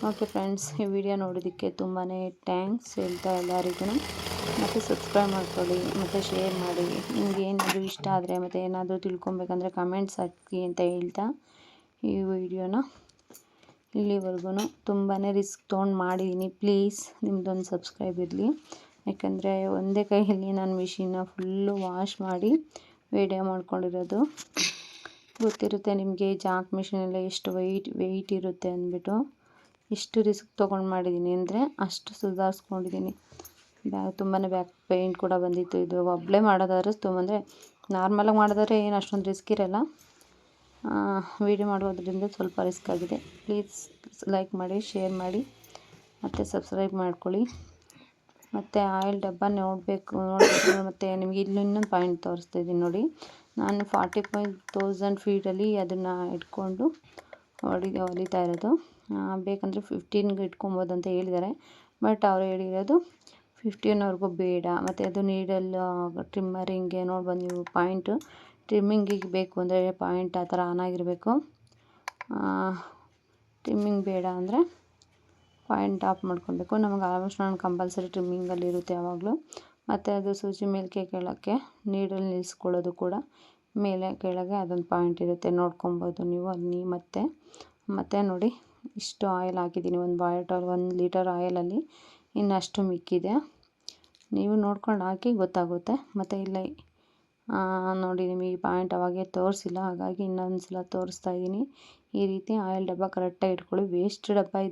ಓಕೆ ಫ್ರೆಂಡ್ಸ್, ಈ ವಿಡಿಯೋ ನೋಡೋದಕ್ಕೆ ತುಂಬಾ ಥ್ಯಾಂಕ್ಸ್ ಹೇಳ್ತಾ ಎಲ್ಲರಿಗೂ. ಮತ್ತು ಸಬ್ಸ್ಕ್ರೈಬ್ ಮಾಡ್ಕೊಳ್ಳಿ ಮತ್ತು ಶೇರ್ ಮಾಡಿ. ನಿಮ್ಗೆ ಏನಾದರೂ ಇಷ್ಟ ಆದರೆ ಮತ್ತು ಏನಾದರೂ ತಿಳ್ಕೊಬೇಕಂದ್ರೆ ಕಮೆಂಟ್ಸ್ ಹಾಕಿ ಅಂತ ಹೇಳ್ತಾ ಈ ವಿಡಿಯೋನ ಇಲ್ಲಿವರೆಗೂ ತುಂಬಾ ರಿಸ್ಕ್ ತೊಗೊಂಡು ಮಾಡಿದ್ದೀನಿ. ಪ್ಲೀಸ್ ನಿಮ್ಮದೊಂದು ಸಬ್ಸ್ಕ್ರೈಬ್ ಇರಲಿ. ಯಾಕಂದರೆ ಒಂದೇ ಕೈಯಲ್ಲಿ ನಾನು ಮಿಷಿನ್ನ ಫುಲ್ಲು ವಾಶ್ ಮಾಡಿ ವಿಡಿಯೋ ಮಾಡ್ಕೊಂಡಿರೋದು. ಗೊತ್ತಿರುತ್ತೆ ನಿಮಗೆ ಜಾಕ್ ಮಿಷಿನೆಲ್ಲ ಎಷ್ಟು ವೆಯ್ಟ್ ಇರುತ್ತೆ ಅಂದ್ಬಿಟ್ಟು. ಇಷ್ಟು ರಿಸ್ಕ್ ತೊಗೊಂಡು ಮಾಡಿದ್ದೀನಿ ಅಂದರೆ ಅಷ್ಟು ಸುಧಾರಿಸ್ಕೊಂಡಿದ್ದೀನಿ. ತುಂಬಾ ಬ್ಯಾಕ್ ಪೇಯ್ನ್ ಕೂಡ ಬಂದಿತ್ತು. ಇದು ಒಬ್ಬಳೇ ಮಾಡೋದಾದ್ರೆ ಅಂದರೆ ನಾರ್ಮಲಾಗಿ ಮಾಡೋದಾದ್ರೆ ಏನು ಅಷ್ಟೊಂದು ರಿಸ್ಕ್ ಇರೋಲ್ಲ. ವೀಡಿಯೋ ಮಾಡೋದ್ರಿಂದ ಸ್ವಲ್ಪ ರಿಸ್ಕ್ ಆಗಿದೆ. ಪ್ಲೀಸ್ ಲೈಕ್ ಮಾಡಿ, ಶೇರ್ ಮಾಡಿ ಮತ್ತು ಸಬ್ಸ್ಕ್ರೈಬ್ ಮಾಡ್ಕೊಳ್ಳಿ. ಮತ್ತು ಆಯಿಲ್ ಡಬ್ಬ ನೋಡಬೇಕು. ಮತ್ತು ನಿಮಗೆ ಇನ್ನೊಂದು ಪಾಯಿಂಟ್ ತೋರಿಸ್ತಾ ಇದ್ದೀನಿ ನೋಡಿ. ನಾನು 45,000 ಫೀಟಲ್ಲಿ ಅದನ್ನು ಇಟ್ಕೊಂಡು ಹೊಲಿತಾ ಇರೋದು. ಬೇಕಂದರೆ 15ಗೆ ಇಟ್ಕೊಬೋದು ಅಂತ ಹೇಳಿದ್ದಾರೆ. ಬಟ್ ಅವ್ರು ಹೇಳಿರೋದು 15ವರೆಗೂ ಬೇಡ. ಮತ್ತು ಅದು ನೀಡಲ್ ಟ್ರಿಮ್ಮರಿಂಗ್ಗೆ ನೋಡ್ಬೋದು ನೀವು. ಪಾಯಿಂಟು ಟ್ರಿಮ್ಮಿಂಗಿಗೆ ಬೇಕು ಅಂದರೆ ಪಾಯಿಂಟ್ ಆ ಥರ ಆನ್ ಆಗಿರಬೇಕು. ಟ್ರಿಮ್ಮಿಂಗ್ ಬೇಡ ಅಂದರೆ ಪಾಯಿಂಟ್ ಆಫ್ ಮಾಡ್ಕೊಬೇಕು. ನಮಗೆ ಆಲ್ಮೋಸ್ಟ್ ನಾನು ಕಂಪಲ್ಸರಿ ಟ್ರಿಮ್ಮಿಂಗಲ್ಲಿ ಇರುತ್ತೆ ಯಾವಾಗಲೂ. ಮತ್ತು ಅದು ಸೂಜಿ ಮೇಲ್ಕೆ ಕೆಳಕ್ಕೆ ನೀಡಲ್ಲಿ ನಿಲ್ಲಿಸ್ಕೊಳ್ಳೋದು ಕೂಡ ಮೇಲೆ ಕೆಳಗೆ ಅದೊಂದು ಪಾಯಿಂಟ್ ಇರುತ್ತೆ, ನೋಡ್ಕೊಬೋದು ನೀವು ಅಲ್ಲಿ. ಮತ್ತು ನೋಡಿ ಇಷ್ಟು ಆಯಿಲ್ ಹಾಕಿದ್ದೀನಿ. 1 ಲೀಟರ್ ಆಯಿಲಲ್ಲಿ ಇನ್ನಷ್ಟು ಮಿಕ್ಕಿದೆ. ನೀವು ನೋಡ್ಕೊಂಡು ಹಾಕಿ ಗೊತ್ತಾಗುತ್ತೆ. ಮತ್ತು ಇಲ್ಲ ನೋಡಿ ನಿಮಗೆ ಪಾಯಿಂಟ್ ಅವಾಗೆ ತೋರಿಸಿಲ್ಲ, ಹಾಗಾಗಿ ಇನ್ನೊಂದು ಸಲ ತೋರಿಸ್ತಾ ಇದ್ದೀನಿ. ಈ ರೀತಿ ಆಯಿಲ್ ಡಬ್ಬ ಕರೆಕ್ಟಾಗಿ ಇಟ್ಕೊಳ್ಳಿ. ವೇಸ್ಟ್ ಡಬ್ಬ ಇದ್ದರೆ